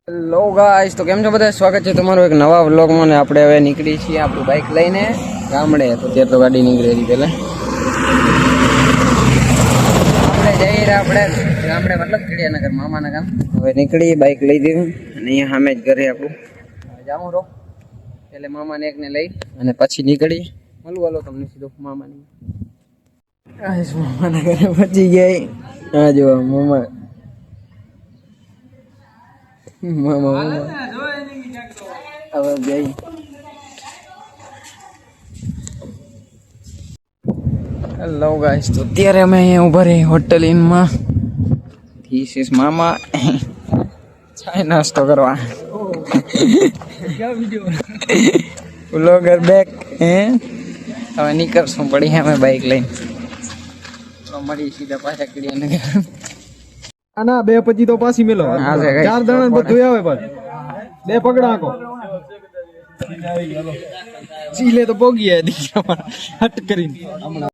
Hello guys, તો કેમ છો બધા? સ્વાગત છે તમારું એક નવા વ્લોગમાં. ને આપણે હવે નીકળી છીએ આપણું બાઇક લઈને ગામડે. તો ત્યાં તો ગાડી નીકળી હતી પહેલા આપણે જઈ રહ્યા આપણે ગામડે, મતલબ ખીડિયાનગર મામાના ગામ. હવે નીકળી બાઇક લઈ દીધું અને અહીંયા સામે જ ઘરે આપણું જામું રો એટલે મામાને એકને લઈ અને પછી નીકળી મળું. હાલો તમને સીધું મામાની મામાના ઘરે પહોંચી ગયા. હા જો મામા હવે જઈ. હેલો ગાઈસ, તો અત્યારે અમે અહીંયા ઉભા રહી હોટલ ઇનમાં. ધીસ ઇઝ મામા ચાય નાસ્તો કરવા. Vlogger back. હવે નીકળશું પડી અમે બાઇક લઈને. મળી સીધા પાછા ખીડિયાનગર. ના 2 પછી તો પાછી મેલો 4 દાણા બધું આવે પાછું 2 પકડાકો ચીલે તો પોગી દીકરા હટ કરીને હમણાં.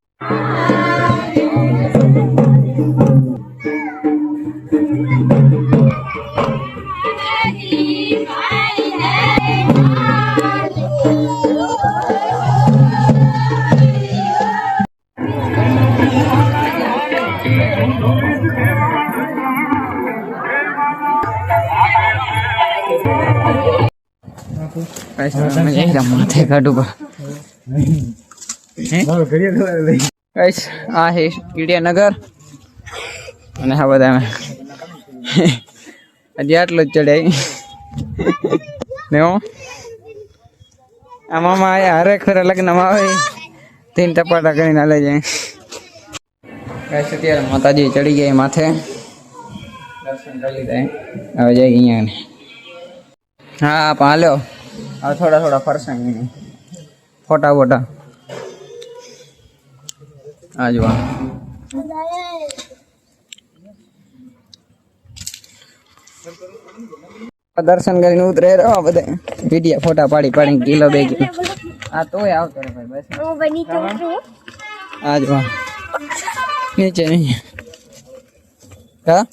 માથે કાઢું આ છે ખીડિયાનગર. અને હા બધા હજી આટલો જ ચડ્યા ને આમાં આયા હરેક ફેરા લગ્નમાં આવે 3 ટપાટા કરીને હાલે જાય. અત્યારે માતાજી ચડી ગયા માથે, દર્શન કરી લીધા. હવે જાય અહીંયા. હા પણ હાલ્યો હવે થોડા ફરસાણ ફોટા બોટા આ જોવા. દર્શન કરીને ઉતરે બધા વિડીયા ફોટા પાડી કિલો 2 કિલો. આ તોય આવતો રે ભાઈ. બસ આ જોવા નીચે નહીં. હા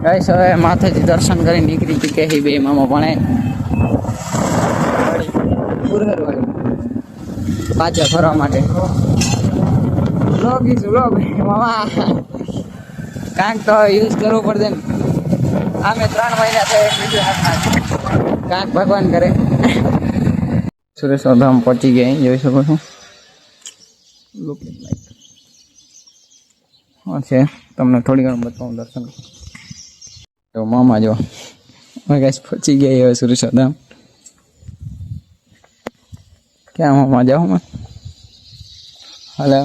ગાઈસ, હવે માથેથી દર્શન કરી નીકળી ચૂક્યા છે 2 મામા પણ પાછા ફરવા માટે. મામા કાંક તો યુઝ કરવું પડશે ને. આમે 3 મહિના થયા બીજું હાથમાં કાંક ભગવાન કરે. સુરેશ્વર ધામ પહોંચી ગયા જોઈ શકો છો. છે તમને થોડી ઘણું બતાવું દર્શન. તો મામા જો ગાઈસ પહોંચી ગયા હવે સુરેશ્વર ધામ. ક્યાં મામા જાઓ? હાલે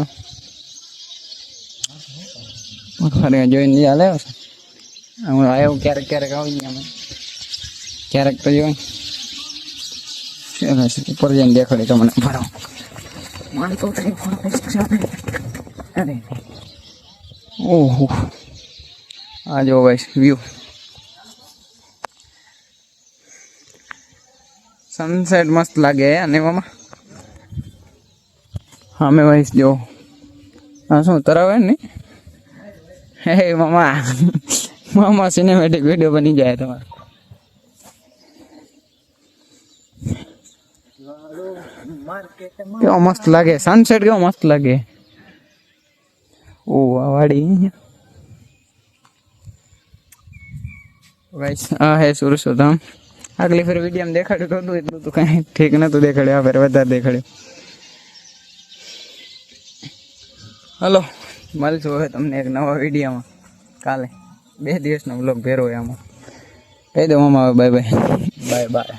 ખરે જોઈને હાલે. હું આવ્યો ક્યારેક આવી ગયા અમે, ક્યારેક તો જોઈ ઉપર જઈને દેખાડી તમને ભરો. અરે ઓહો, આ જો ભાઈ વ્યૂ, સનસેટ મસ્ત લાગે. અને મામા હા મેં ભાઈ જો હા શું તરાવે ને. હે મામા સિનેમેટિક વિડીયો બની જાય તમારે. કેવો મસ્ત લાગે સનસેટ, કેવો મસ્ત લાગે. ઓ આ વાડી ગાઈસ, આ હે સુરેશ્વર ધામ. આગલી ફેર વિડીયોમાં દેખાડ્યું તો એટલું તો કઈ ઠીક નતું દેખાડ્યું. આ ફેર વધારે દેખાડ્યું. હલો, મળશું હવે તમને એક નવા વિડીયોમાં કાલે. 2 દિવસનો વ્લોગ ભેરો આમાં. કહી દો મામા બાય બાય.